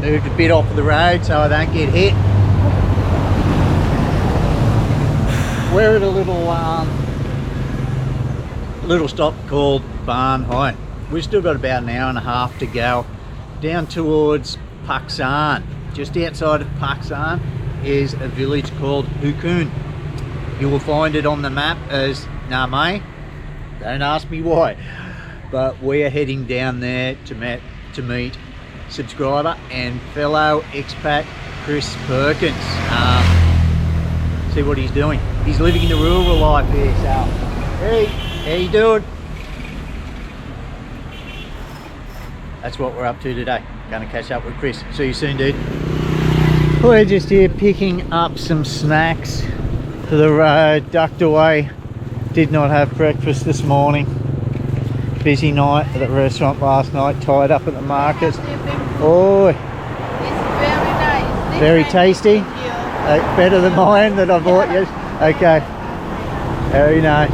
moved a bit off the road so I don't get hit. We're at a little stop called Barn High. We've still got about an hour and a half to go down towards Paksan. Just outside of Paksan is a village called Hukun. You will find it on the map as Neenee. Don't ask me why, but we're heading down there to meet subscriber and fellow expat Chris Perkins. See what he's doing. He's living in the rural life here. So, hey, how you doing? That's what we're up to today. Going to catch up with Chris. See you soon, dude. We're just here picking up some snacks for the road. Ducked away. Did not have breakfast this morning. Busy night at the restaurant last night. Tied up at the market. Oh, it's very nice. Very tasty. Better than mine that I bought. Yes. Okay. Very nice.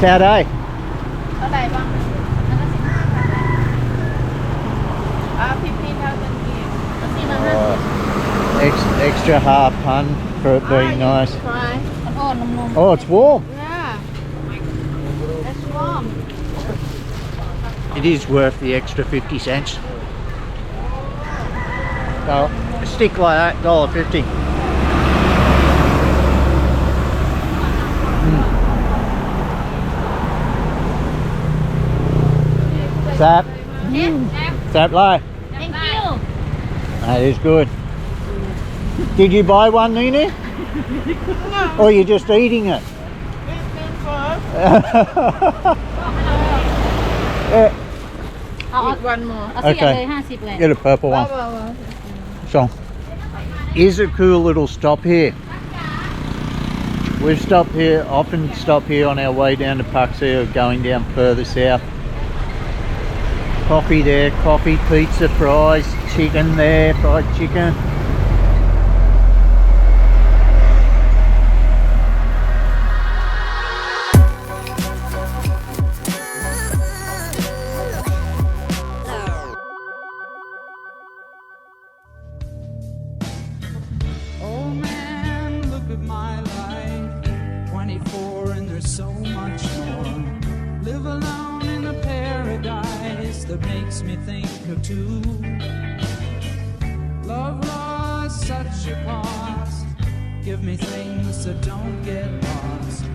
Chào đây. Ở đây băng. Nó 15,000 Extra half pun for it being nice. Oh, it's warm. Yeah. It's warm. It is worth the extra 50 cents. So a stick like that, $1.50. Sap. Sap lai. Thank you. That is good. Did you buy one, Neenee? No. Or you're just eating it? Yeah. One more. Okay. Get a purple one. So, is a cool little stop here. We've stopped here, often stop here on our way down to Paksan or going down further south. Coffee there, coffee, pizza, fries, chicken there, fried chicken. That makes me think of two. Love lost such a cost. Give me things that don't get lost,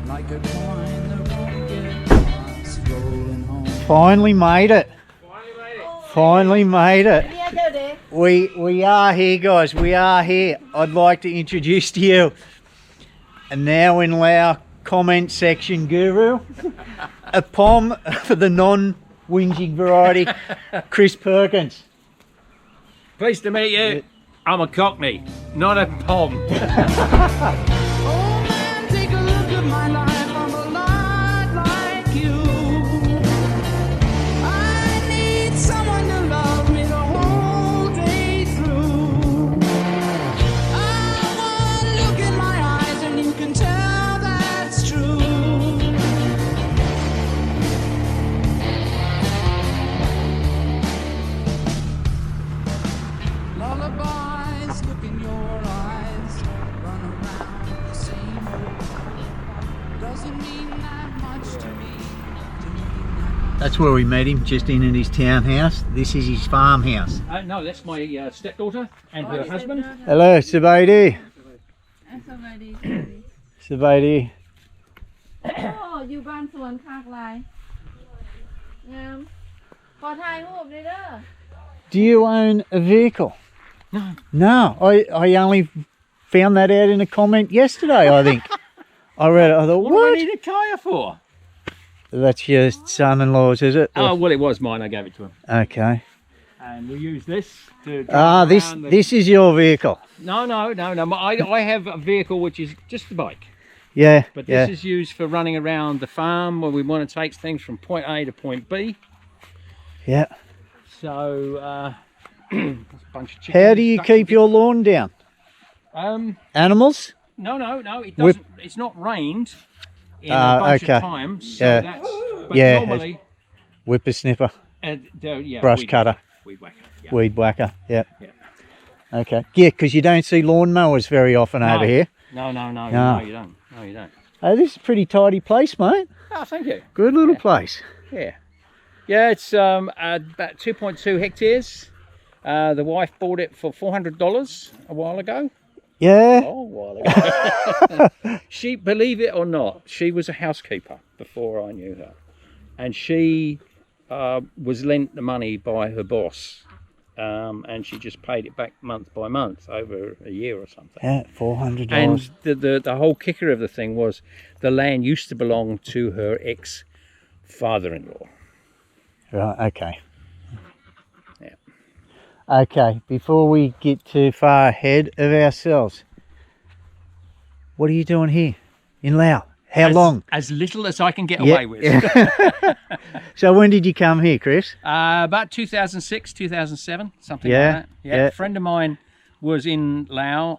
like a coin that won't get lost. Rolling home. Finally made it. Finally made it. We are here, guys. We are here. I'd like to introduce to you a now in Lao comment section guru, a pom for the non-whinging variety, Chris Perkins. Pleased to meet you. I'm a Cockney, not a pom. Oh man, take a look at my life. I'm a lot like you. I need someone to love me the whole day through. I want to look in my eyes and you can tell that's true. Lullabies, look in your eyes, run around the same old park. Doesn't mean that much to me. That's where we met him, just in his townhouse. This is his farmhouse. No, that's my stepdaughter and her husband. Hello, Sabaidi. Sabaidi. Oh, อยู่บ้านสวนคากลายงามขอถ่ายรูปด้วยเด้อ Do you own a vehicle? No. No, I only found that out in a comment yesterday, I think. I read it, I thought, What do I what? need a tyre for? That's your son-in-law's, is it? Oh, well, it was mine. I gave it to him. Okay. And we use this to drive Ah, around this is your vehicle. No. I have a vehicle which is just a bike. Yeah, But yeah. this is used for running around the farm when we want to take things from point A to point B. Yeah. So, a bunch of chickens. How do you ducks, keep your lawn down? Animals? No, it doesn't. It's not rained in a bunch okay. of times. So Yeah. that's, but Yeah, normally, Whippersnipper, yeah, brush we do. cutter. Weed whacker. Yeah. Weed whacker. Yeah. Yeah. Okay. Yeah, because you don't see lawnmowers very often over here. No, you don't. No, you don't. Oh, this is a pretty tidy place, mate. Oh, thank you. Good little place. Yeah. Yeah, it's about 2.2 hectares. The wife bought it for $400 a while ago. Yeah. Oh, a while ago. She, believe it or not, she was a housekeeper before I knew her. And she was lent the money by her boss. And she just paid it back month by month over a year or something. Yeah, $400. And the whole kicker of the thing was the land used to belong to her ex-father-in-law. Right, okay. Yeah. Okay, before we get too far ahead of ourselves, what are you doing here in Laos? How long? As little as I can get away with. So when did you come here, Chris? About 2006, 2007, something Yeah, like that. Yeah. yeah. A friend of mine was in Laos.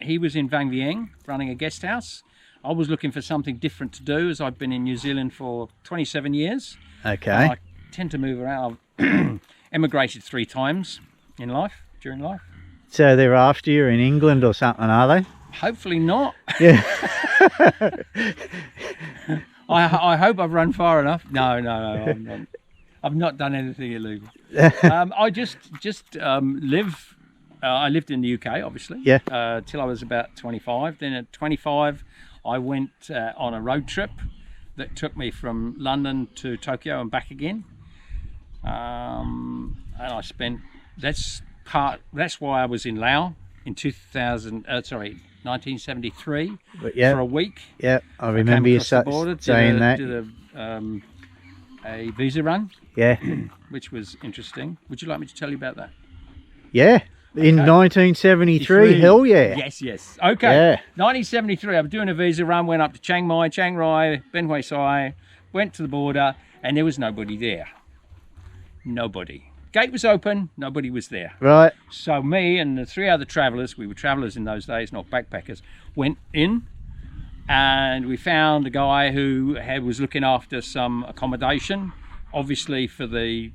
He was in Vientiane running a guest house. I was looking for something different to do, as I've been in New Zealand for 27 years. Okay. I tend to move around. I've emigrated 3 times during life. So they're after you in England or something, are they? Hopefully not. Yeah. I hope I've run far enough. No, I'm not. I've not done anything illegal. I just live. I lived in the UK, obviously. Yeah. Till I was about 25. Then at 25, I went on a road trip that took me from London to Tokyo and back again. And I spent. That's why I was in Laos in 1973 Yeah. for a week. Yeah, I remember you saying that. Did a visa run, Yeah. which was interesting. Would you like me to tell you about that? Yeah. In 1973, hell yeah. Yes. Okay. Yeah. 1973, I was doing a visa run, went up to Chiang Mai, Chiang Rai, Ben Hue Sai, went to the border, and there was nobody there. Nobody. Gate was open, nobody was there. Right. So me and the 3 other travellers, we were travellers in those days, not backpackers, went in and we found a guy who was looking after some accommodation, obviously for the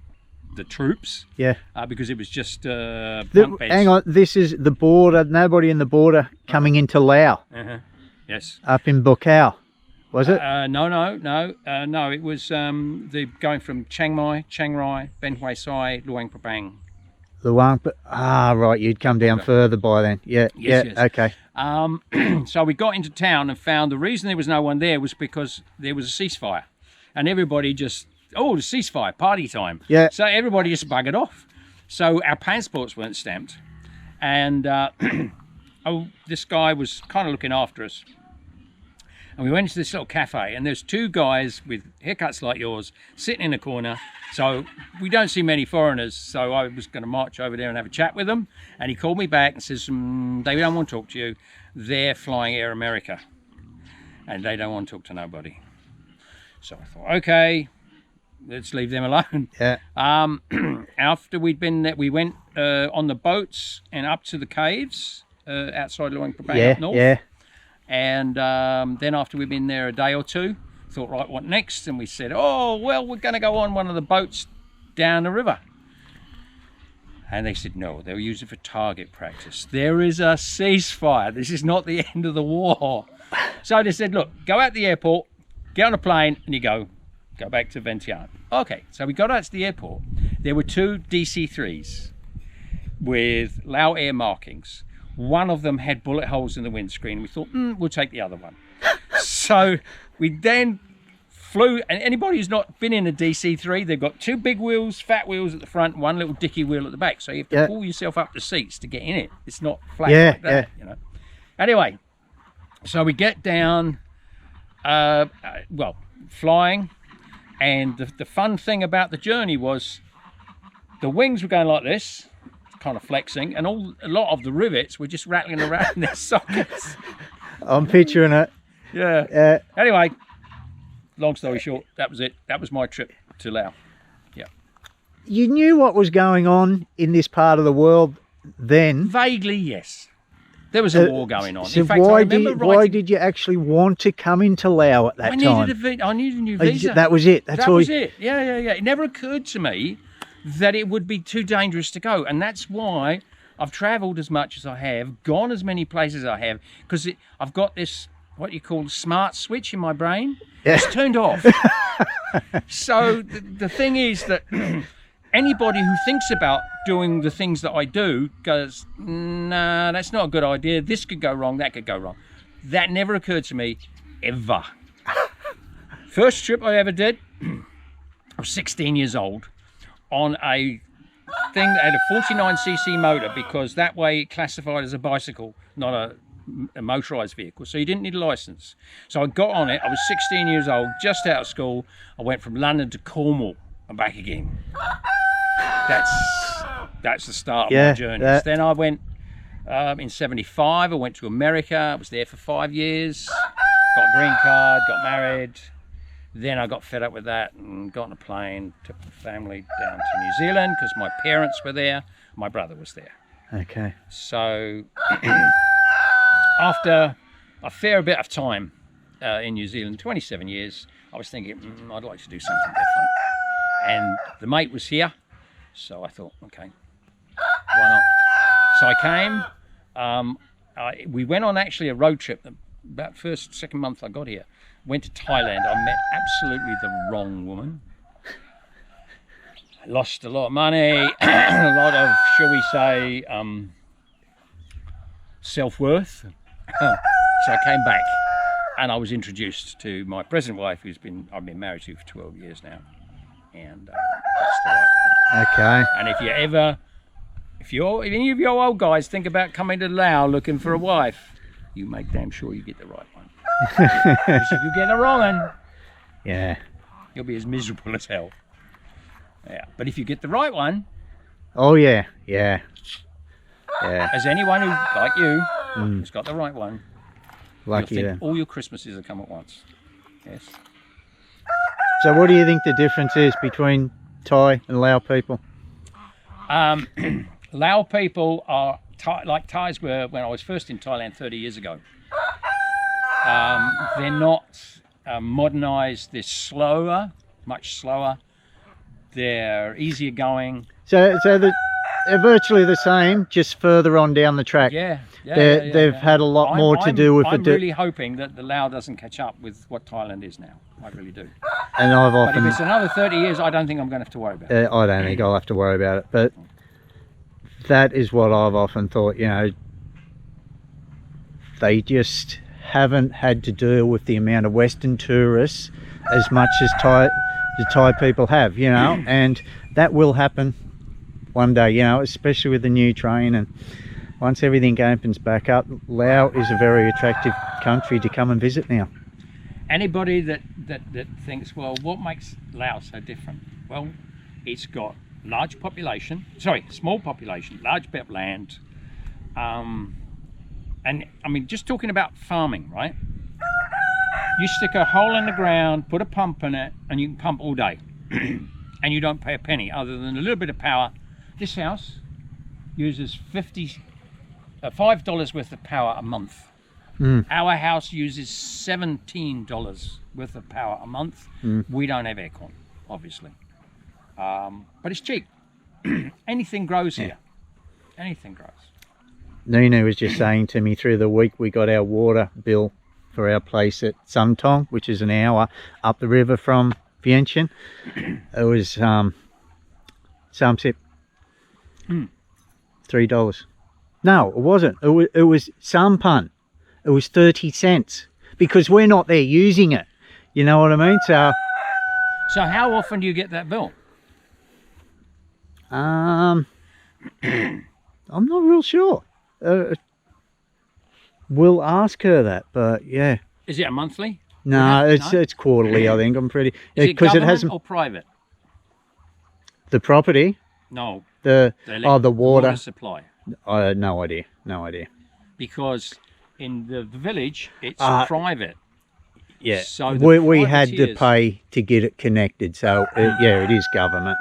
troops. Yeah. Because it was just bunk beds. Hang on, this is the border, nobody in the border coming into Laos. Yes. Up in Bukau, was it? No. It was going from Chiang Mai, Chiang Rai, Ben Hue Sai, Luang Prabang. Right, you'd come down further by then. Yeah, Yes. Okay. So we got into town and found the reason there was no one there was because there was a ceasefire. And everybody just, the ceasefire, party time. Yeah. So everybody just buggered off. So our passports weren't stamped. And this guy was kind of looking after us. And we went to this little cafe, and there's 2 guys with haircuts like yours sitting in a corner. So we don't see many foreigners. So I was going to march over there and have a chat with them. And he called me back and says, they don't want to talk to you. They're flying Air America. And they don't want to talk to nobody. So I thought, okay, let's leave them alone. Yeah. After we'd been there, we went on the boats and up to the caves outside Luang Prabang up north. Yeah. And then after we'd been there a day or 2, thought, right, what next? And we said, we're going to go on one of the boats down the river. And they said, no, they'll use it for target practice. There is a ceasefire. This is not the end of the war. So they said, look, go out the airport, get on a plane, and you go back to Vientiane. Okay, so we got out to the airport. There were 2 DC-3s with Lao Air markings. One of them had bullet holes in the windscreen. We thought, we'll take the other one. So we then flew, and anybody who's not been in a DC-3, they've got 2 big wheels, fat wheels at the front, 1 little dicky wheel at the back. So you have to pull yourself up the seats to get in it. It's not flat like that, you know. Anyway, so we get down, flying, and the fun thing about the journey was the wings were going like this, kind of flexing, and a lot of the rivets were just rattling around in their sockets. I'm picturing it. Yeah. Anyway, long story short, that was it. That was my trip to Laos. Yeah. You knew what was going on in this part of the world then? Vaguely, yes. There was a war going on. So in fact, why did you actually want to come into Laos at that time? I needed a new visa. That was it. That was it. Yeah. It never occurred to me that it would be too dangerous to go. And that's why I've travelled as much as I have, gone as many places as I have, because I've got this, what you call smart switch in my brain. Yeah. It's turned off. So the thing is that anybody who thinks about doing the things that I do goes, nah, that's not a good idea. This could go wrong, that could go wrong. That never occurred to me, ever. First trip I ever did, I was 16 years old, on a thing that had a 49cc motor, because that way it classified as a bicycle, not a motorised vehicle, so you didn't need a licence. So I got on it, I was 16 years old, just out of school. I went from London to Cornwall and back again. That's the start of my journey. Then I went in 75, I went to America, I was there for 5 years, got a green card, got married. Then I got fed up with that and got on a plane, took the family down to New Zealand because my parents were there, my brother was there. Okay. So after a fair bit of time in New Zealand, 27 years, I was thinking, I'd like to do something different. And the mate was here, so I thought, okay, why not? So I came, we went on actually a road trip, about second month I got here. Went to Thailand, I met absolutely the wrong woman. I lost a lot of money, a lot of, shall we say, self-worth. So I came back and I was introduced to my present wife, I've been married to for 12 years now. And that's the right one. Okay. And if any of your old guys think about coming to Laos looking for a wife, you make damn sure you get the right one. Because if you get the wrong one, yeah, you'll be as miserable as hell. Yeah, but if you get the right one, oh yeah. as anyone who, like you, has got the right one, Lucky you'll them. think all your Christmases will come at once. Yes. So what do you think the difference is between Thai and Lao people? Lao people are like Thais were when I was first in Thailand 30 years ago. They're not modernised, they're slower, much slower, they're easier going. So they're virtually the same, just further on down the track. They've had a lot more to do with I'm really hoping that the Lao doesn't catch up with what Thailand is now. I really do. And I've But often... if it's another 30 years, I don't think I'm going to have to worry about it. I don't think I'll have to worry about it, but that is what I've often thought, you know, they just haven't had to deal with the amount of Western tourists as much as the Thai people have, you know, and that will happen one day, you know, especially with the new train. And once everything opens back up, Laos is a very attractive country to come and visit now. Anybody that thinks, well, what makes Laos so different? Well, it's got small population, large bit of land, and I mean, just talking about farming, right? You stick a hole in the ground, put a pump in it, and you can pump all day, and you don't pay a penny other than a little bit of power. This house uses $5 worth of power a month. Our house uses $17 worth of power a month. We don't have aircon, obviously, but it's cheap. Anything grows here. Anything grows. Neenee was just saying to me through the week, we got our water bill for our place at Sumtong, which is an hour up the river from Vientiane. It was Samsip, $3. No, it wasn't. It was Sampan. It was 30 cents because we're not there using it. You know what I mean? So how often do you get that bill? I'm not real sure. We'll ask her that, but yeah. Is it a monthly? No, it's quarterly. I think I'm pretty. Is it government or private? The property. No. The water supply. No idea. No idea. Because in the village, it's private. Yeah. So we had to pay to get it connected. So it is government.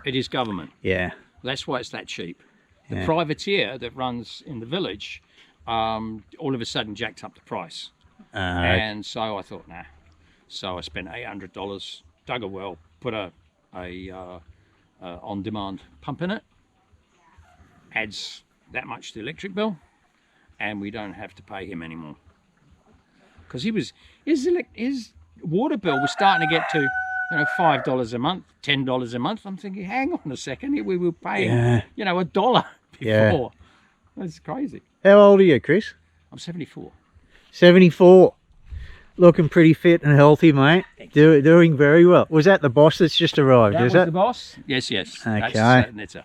It is government. Yeah. That's why it's that cheap. The privateer that runs in the village, all of a sudden jacked up the price. And so I thought, nah. So I spent $800, dug a well, put a on-demand pump in it. Adds that much to the electric bill, and we don't have to pay him anymore. Because his water bill was starting to get to, you know, $5 a month, $10 a month. I'm thinking, hang on a second, we were paying, you know, $1 before. Yeah. That's crazy. How old are you, Chris? I'm 74. 74. Looking pretty fit and healthy, mate. Doing very well. Was that the boss that's just arrived, That is was it? the boss? Yes. Okay. That's her.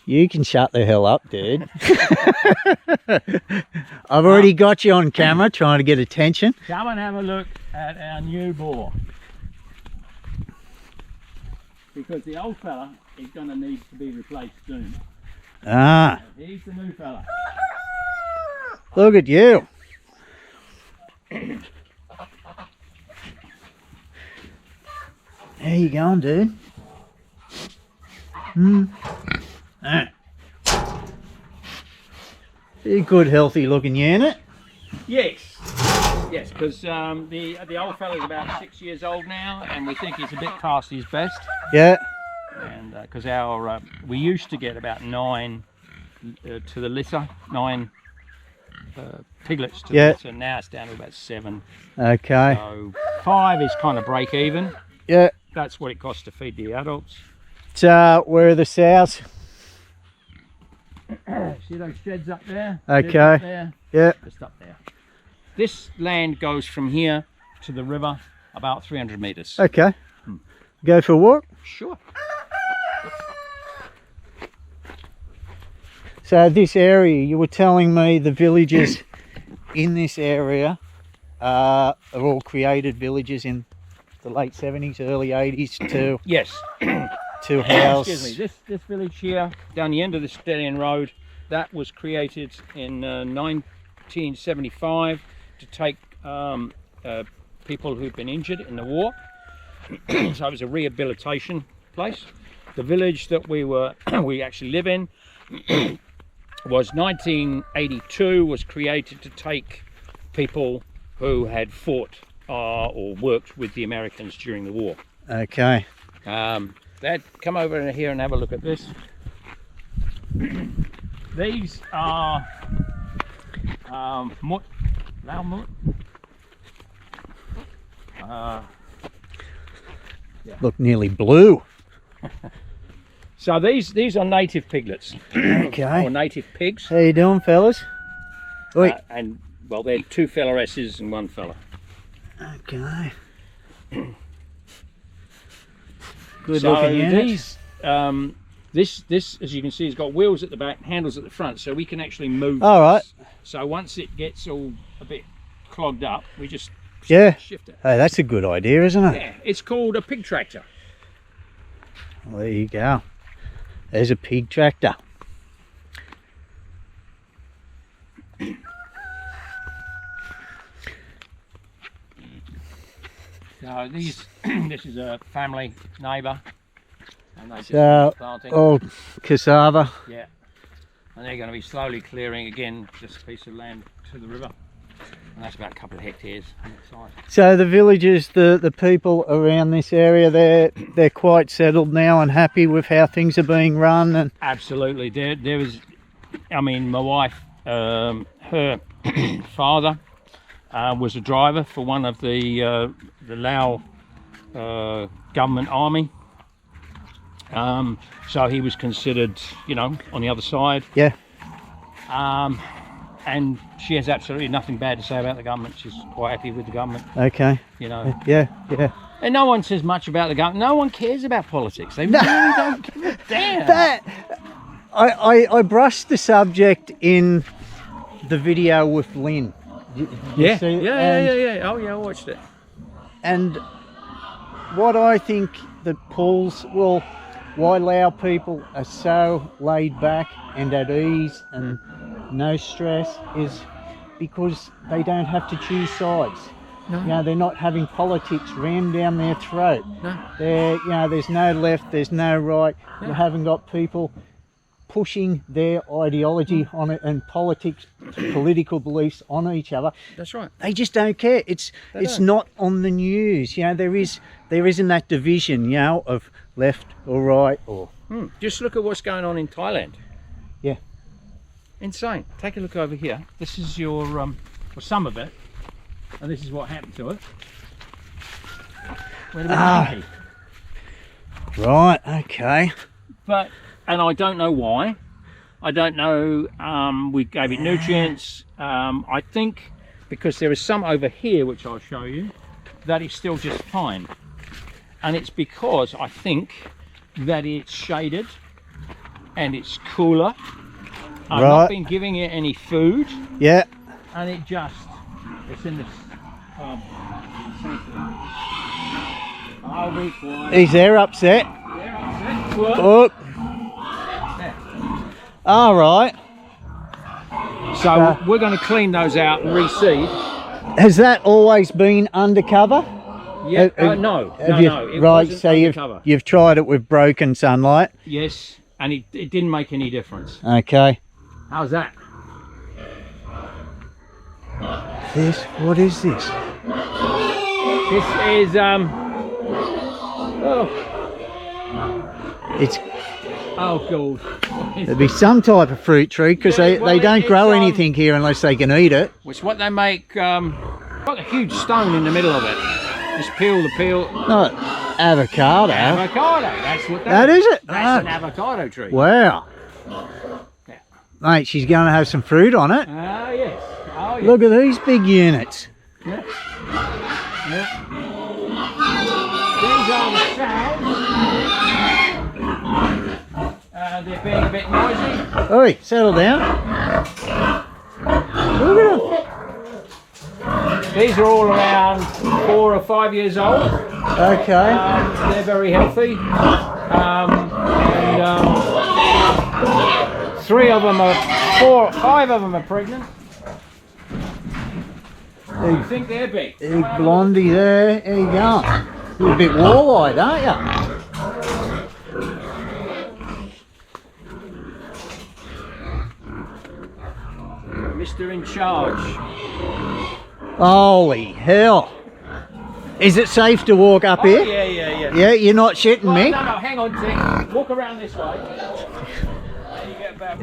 You can shut the hell up, dude. I've already got you on camera trying to get attention. Come and have a look at our new boar. Because the old fella is going to need to be replaced soon. Ah, He's the new fella. look at you. There you going, dude. You're a good, healthy looking unit. Yes, because the old fella's about 6 years old now, and we think he's a bit past his best. Yeah. And because we used to get about 9 to the litter, 9 piglets to the litter. Now it's down to about 7. Okay. So 5 is kind of break even. Yeah. That's what it costs to feed the adults. So, where are the sows? See those sheds up there? Okay. Sheds up there? Yeah. Just up there. This land goes from here to the river about 300 metres. Okay. Go for a walk? Sure. So this area, you were telling me the villages in this area are all created villages in the late 70s, early 80s to Yes. house. Excuse me. This village here, down the end of the Stallion Road, that was created in 1975 to take people who've been injured in the war. So it was a rehabilitation place. The village that we actually live in was 1982, was created to take people who had fought or worked with the Americans during the war. Okay. Dad, come over here and have a look at this. These are Lao Mut. Look nearly blue. So these are native piglets. Okay. Or native pigs. How you doing, fellas? Oi. And well, they're 2 fellaresses and 1 fella. Okay. Good So looking unit. this, as you can see, has got wheels at the back, handles at the front, so we can actually move. All right. So once it gets all a bit clogged up, we just shift it. Hey, that's a good idea, isn't it? Yeah, it's called a pig tractor. Well, there you go. There's a pig tractor. So this is a family neighbour, and they just So, planting. all cassava. Yeah, and they're going to be slowly clearing again just a piece of land to the river, and that's about a couple of hectares on that side. So the villagers, the people around this area, they're quite settled now and happy with how things are being run. And Absolutely, there was, I mean, my wife, her father was a driver for one of the Lao government army. So he was considered, you know, on the other side. yeah, And she has absolutely nothing bad to say about the government. She's quite happy with the government, okay, you know. yeah. And no one says much about the government. No one cares about politics. They really don't give a damn. That I brushed the subject in the video with Lynn. Did you Yeah, see it? yeah. Oh yeah, I watched it. And what I think that pulls, well, why Lao people are so laid back and at ease and no stress is because they don't have to choose sides. No. You know, they're not having politics rammed down their throat. No. They're, you know, there's no left, there's no right. You haven't got people pushing their ideology on it and political beliefs on each other. That's right. They just don't care. It's not on the news. You know, there isn't that division, you know, of left or right or. Just look at what's going on in Thailand. Yeah. Insane. Take a look over here. This is your well, some of it, and this is what happened to it. Went a bit monkey. Right. Okay. But, and I don't know why. I don't know. We gave it nutrients. I think because there is some over here, which I'll show you, that is still just fine. And it's because I think that it's shaded and it's cooler. I've not been giving it any food. Yeah. And it's in this. I'll be quiet. Is there upset? They're upset. What? Oh. All right. So we're going to clean those out and reseed. Has that always been undercover? Yeah. No. It right. wasn't So undercover. you've tried it with broken sunlight. Yes, and it didn't make any difference. Okay. How's that? What is this? This is It's God. There'd be some type of fruit tree because Yeah, they don't grow anything here unless they can eat it. It's what they make. Got a huge stone in the middle of it. Just peel the peel. Not avocado. Avocado. That's what That is it. That's an avocado tree. Wow. Yeah. Mate, she's going to have some fruit on it. Ah yes. Oh yes. Look at these big units. Yeah. Yeah. These are the sows. They're being a bit noisy. Oi, settle down. Look at them. These are all around 4 or 5 years old. Okay. They're very healthy. And 5 of them are pregnant. You think they're big? Big blondie there. There you go. You're a bit wall-eyed, aren't you? Mr. In charge. Holy hell. Is it safe to walk up here? Yeah. Yeah, you're not shitting me? No, hang on, Tick. Walk around this way. And you get about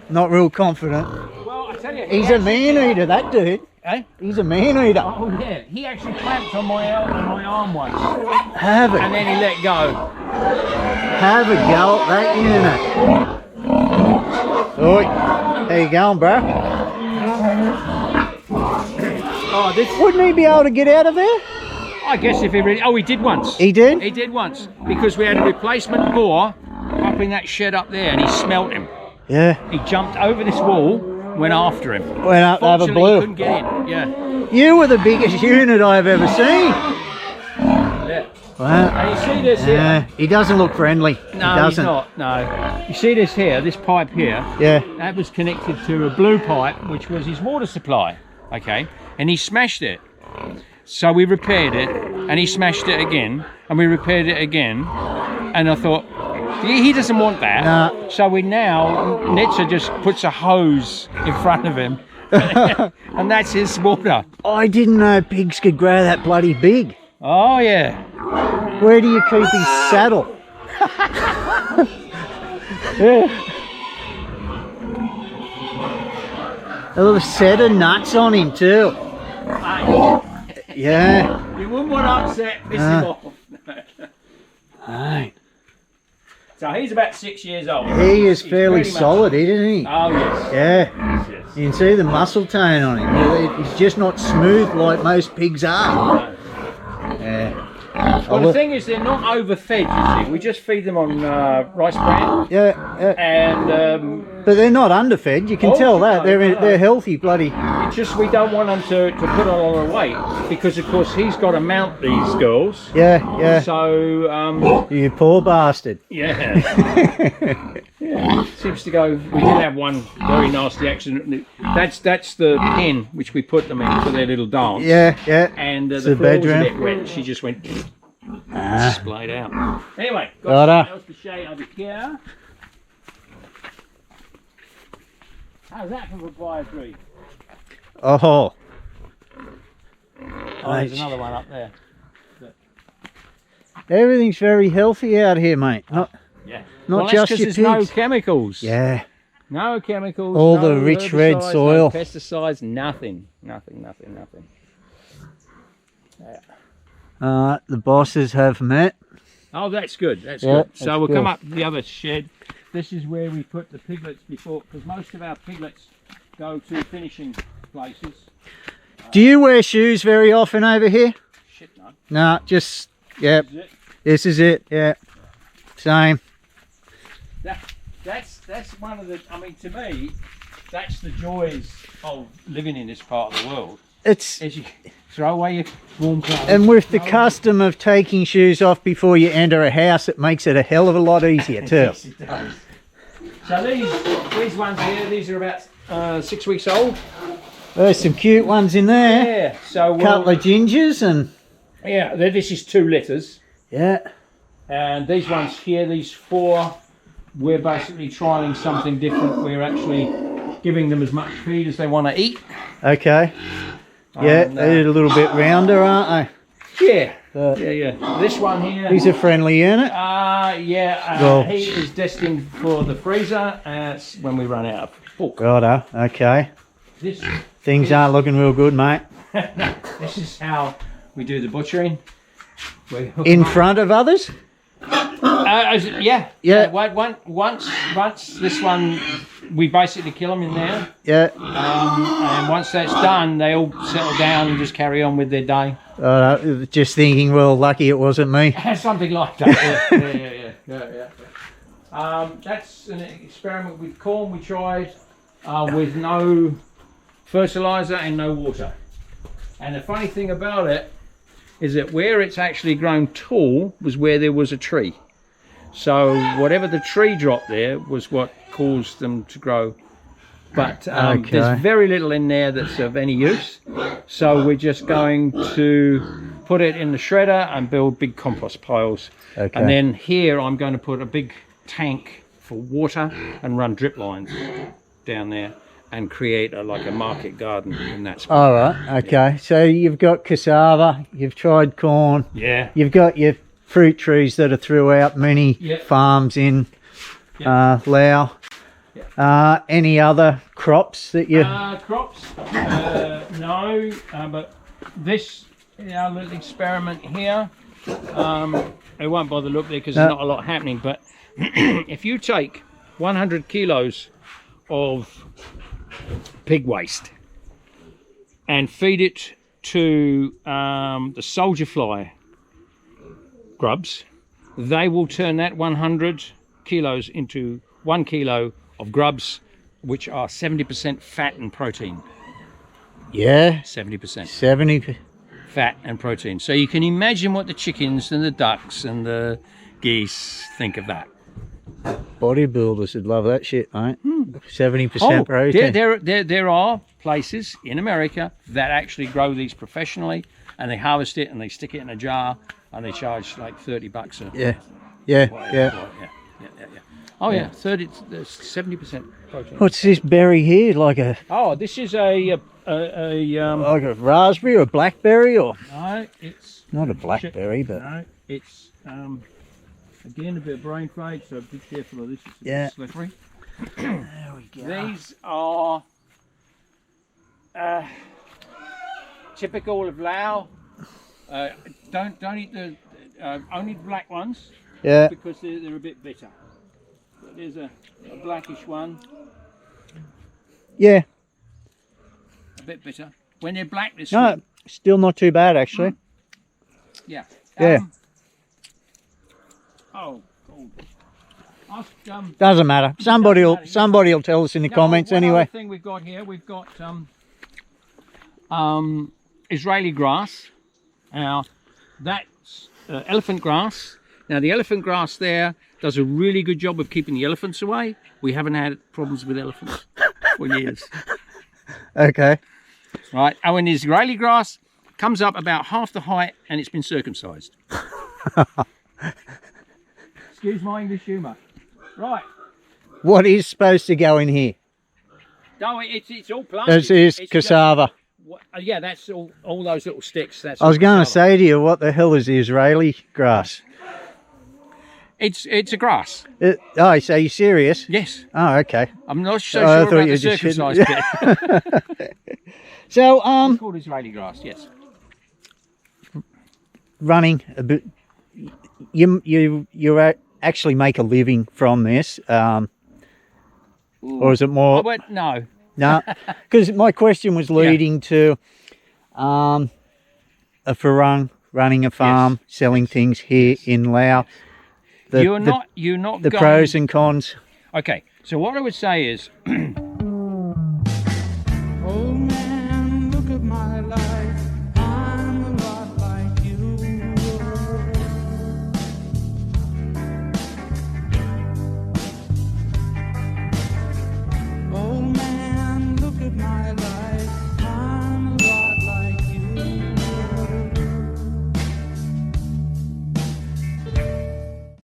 Not real confident. Well, I tell you, He's a man-eater, that dude. Eh? He's a man-eater. Oh yeah, he actually clamped on my arm once, Have it. and then he let go. Have a go at that unit. Oi, how you going, bro? Oh, this. Wouldn't he be able to get out of there? I guess if he really. Oh, he did once. He did? He did once because we had a replacement boar up in that shed up there, and he smelt him. Yeah. He jumped over this wall, went after him. Went up to have a Fortunately, blue. he couldn't get in. Yeah. You were the biggest unit I've ever seen. Yeah. Wow. And you see this here? He doesn't look friendly. No, he doesn't. he's not. No. You see this here? This pipe here? Yeah. That was connected to a blue pipe, which was his water supply. Okay. And he smashed it. So we repaired it, and he smashed it again, and we repaired it again. And I thought, he doesn't want that. Nah. So we now, Netza just puts a hose in front of him, and that's his water. I didn't know pigs could grow that bloody big. Oh yeah. Where do you keep his saddle? Yeah. A little set of nuts on him too. Yeah. You wouldn't want to upset him off. Right. So he's about 6 years old. He is He's fairly pretty much- solid, isn't he? Oh yes. Yeah. Yes. You can see the muscle tone on him. He's just not smooth like most pigs are. Yeah. Well, the thing is, they're not overfed, you see. We just feed them on rice bran. Yeah, And but they're not underfed. You can Oh, tell that no, they're healthy, bloody. it's just we don't want them to put on all the weight because, of course, he's got to mount these girls. Yeah, yeah. So, You poor bastard. yeah. Yeah. Seems to go. We did have one very nasty accident. That's the pen which we put them in for their little dance. Yeah, yeah. And It's the the floor was a bedroom. bit wet. She just went splayed out. Anyway, got Righto. something else to show you over here. How's that for papaya tree? Oh, Oh, there's another one up there. everything's very healthy out here, mate. Not Yeah. not Well, just that's your 'cause there's no pigs. chemicals. Yeah. No chemicals. All no the rich red herbicides, soil. No pesticides. Nothing. Nothing. The bosses have met. Oh, that's good. That's Yeah, good. So that's we'll good. come up the other shed. This is where we put the piglets before, because most of our piglets go to finishing places. Do you wear shoes very often over here? Shit, no. No, just, yeah, This is it. this is it, yeah. Same. That's one of the. I mean, to me, that's the joys of living in this part of the world. It's, Is you throw away your warm clothes. and with the throw- custom of taking shoes off before you enter a house, it makes it a hell of a lot easier too. Yes, it does. So these ones here, these are about 6 weeks old. There's some cute ones in there. Yeah. So Couple of gingers and, yeah, this is 2 litters. yeah. And these ones here, these 4, we're basically trialing something different. We're actually giving them as much feed as they want to eat. Okay. Yeah, And, they're a little bit rounder, aren't Yeah. they? Yeah. This one here. He's a friendly unit. Well- He is destined for the freezer when we run out of pork. Righto, okay. This, Things aren't looking real good, mate. this is how we do the butchering. We hook In them up. front of others? Yeah. Yeah. Once this one, we basically kill them in there. Yeah. And once that's done, they all settle down and just carry on with their day. Just thinking, well, lucky it wasn't me. Something like that. Yeah. That's an experiment with corn we tried with no fertilizer and no water. And the funny thing about it is that where it's actually grown tall was where there was a tree. So whatever the tree dropped there was what caused them to grow. But Okay. there's very little in there that's of any use. So we're just going to put it in the shredder and build big compost piles. Okay. And then here I'm going to put a big tank for water and run drip lines down there and create like a market garden in that spot. All right, okay. So you've got cassava, you've tried corn, Yeah. you've got your fruit trees that are throughout many Yep. farms in Laos. Yep. Any other crops that you... Crops? No, but this, our little experiment here, I won't bother look there because No. there's not a lot happening, but if you take 100 kilos of pig waste and feed it to the soldier fly grubs, they will turn that 100 kilos into 1 kilo of grubs, which are 70% fat and protein. Yeah, 70% 70... fat and protein. So you can imagine what the chickens and the ducks and the geese think of that. Bodybuilders would love that shit, mate. 70% protein. There are places in America that actually grow these professionally, and they harvest it and they stick it in a jar and they charge like $30 a Yeah. yeah. Oh yeah, 70% protein. What's this berry here? Like a Oh, this is a raspberry or a blackberry, or no, it's not a blackberry, but no, it's again a bit of brain fade, so be careful of this. It's a bit Yeah. slippery. there we go. These are typical of Lao. Don't eat the only the black ones Yeah. because they're a bit bitter. But there's a blackish one, Yeah. a bit bitter. When they're black, they're No, sweet. still not too bad actually. Yeah. Yeah. Oh, cool. Ask, Doesn't matter. Somebody will tell us in the comments one anyway. Other thing we've got here, we've got Israeli grass. Now that's elephant grass. Now the elephant grass there does a really good job of keeping the elephants away. We haven't had problems with elephants for years. Okay. Right, and when the Israeli grass comes up about half the height and it's been circumcised. Excuse my English humour. Right, What is supposed to go in here? No, it's all planted. This is It's cassava. yeah, that's all those little sticks. That's I was all going to cassava. say to you, what the hell is the Israeli grass? It's a grass. Oh, so you serious? Yes. Oh, okay. I'm not so Oh, I sure thought about you the were just circumcised bit. So, It's called Israeli grass, yes. running a bit, you actually make a living from this, or is it I more? went, no. No, because my question was leading to a farang, running a farm, selling things here in Laos. You're not the going... pros and cons. Okay, so what I would say is